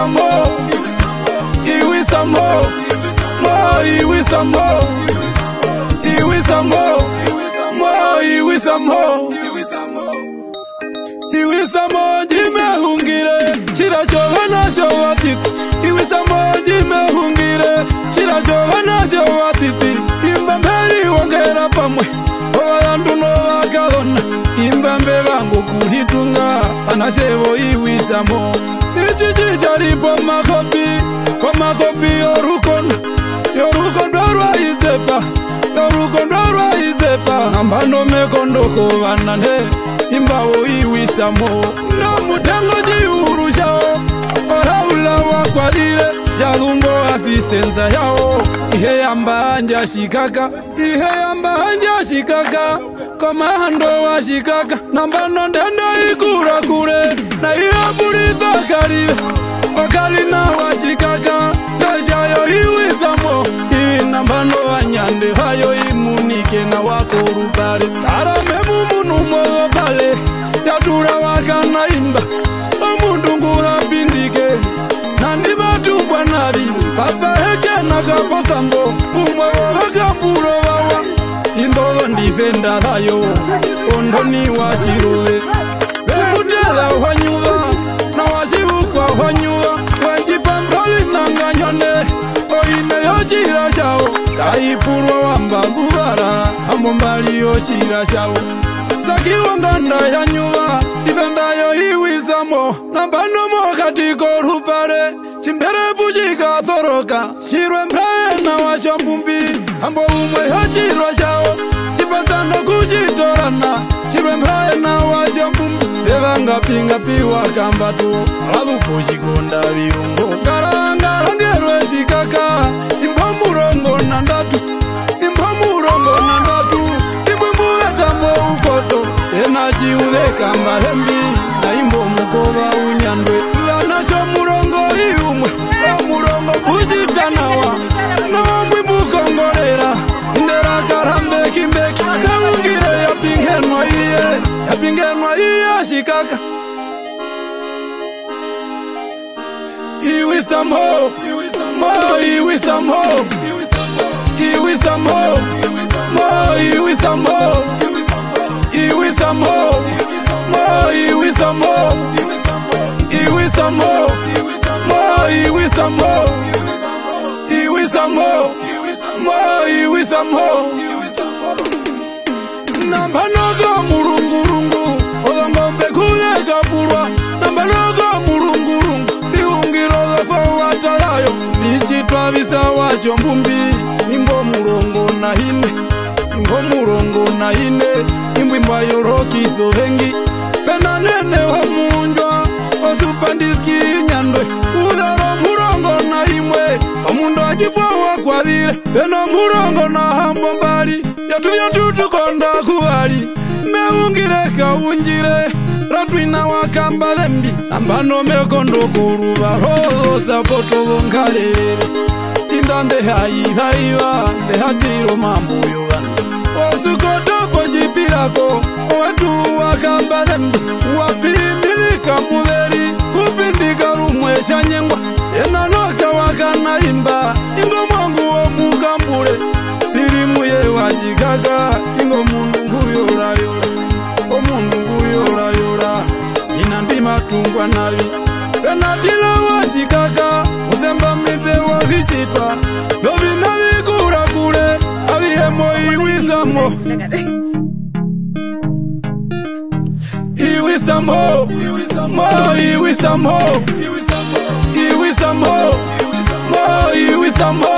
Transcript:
Iwisamo, Iwisamo, Mo Iwisamo, Iwisamo, Mo Iwisamo, Iwisamo jime hungire, chira jovana jowatiti. Iwisamo jime hungire, chira jovana jowatiti. Imbambeli wangera pamwe, olandu no wakadona. Imbambe vangu kuhitunga, anasevo Iwisamo. Ichichi charipo makopi yorukondo rwa izepa. Nambano mekondoko vanane, imbawo Iwisamo. No mutango jiuru shao, oraula wakwadire, shalumbo assistance yao. Ihe yamba anja shikaka, komando wa shikaka. Nambano ndendo ikura kure, na iaburiza karibe, wakali na wa shikaka. Tashayo Iwisamo, nambano wa nyande hayo imunike na wakorubale. Tarame mumunu mozo pale, yatura wakana imba, omundungu hapindike. Nandi batubwa nabi, papa heche nakaposambo, umwe wakamburo wawa. Indogo ndifenda dhayo, ondoni washiroe. Wemutela wanyuwa, na washibukwa wanyuwa. Wajipambali nanganyone, oine yochira shao. Kaipurwa wamba bugara, hambombali yochira shao. Saki wanganda yanyuwa, difenda yo Iwisamo. Nambano mwakatiko rupare, chimbere bujika thoroka. Shirwe mprae na washambumbi, hambo umwe yochira shao. Jipasano kujitorana, shirwe mprae na washambumbi. Evanga pinga piwa kambatu, alupo jikonda viungo. Ngara ngerwe shikaka, imbamurongo nandatu. Imbumbuleta ukoto, enaji ule kamba hembi. Na imbo mukova unyandwe, lanasho murongo iumwe. Murongo bujitanawa, na mbwi mukongorera. Ndera karambe kimbeki, na ungire yapingenwa iye shikaka. Iwisamo, Mo Iwisamo, Iwisamo, Mo Iwisamo, Iwisamo, Mo Iwisamo, Iwisamo, Mo Iwisamo, Iwisamo, Mo Iwisamo. Nambanogo murungurungu, olongombe kuyega purwa. Nambanogo murungurungu, biungiro zafo watarayo. Bichitwa bisa wachombumbi, imbo murongo na hine, imbwimba yoroki dhovengi. Pena nene wa munjwa, osupandiski nyandwe. Udaro murongo na imwe, omundo ajibwa wakwadire. Pena murongo na hambombali, yatu tukonda kuwali. Meungire kaunjire, ratwina wakamba lembi. Ambano mekondo kuruba, roho sapoto vongalere. Indande haiva, dehatiro mambo yovan. Osukoto pojipirako, owetu wakamba lembi. Wapimilika muveri, kupindika rumwe shanyengwa. Enanosa wakana imba, ingo mwangu o mugambule. Birimuye wajikaga, ingo mungu yora. Inandima tungwa navi, penatila washikaka. Uzemba mithe wa visitwa, lovina vikura kule. Avihemo Iwisamo, Iwisamo, Mo Iwisamo, Iwisamo, Mo Iwisamo.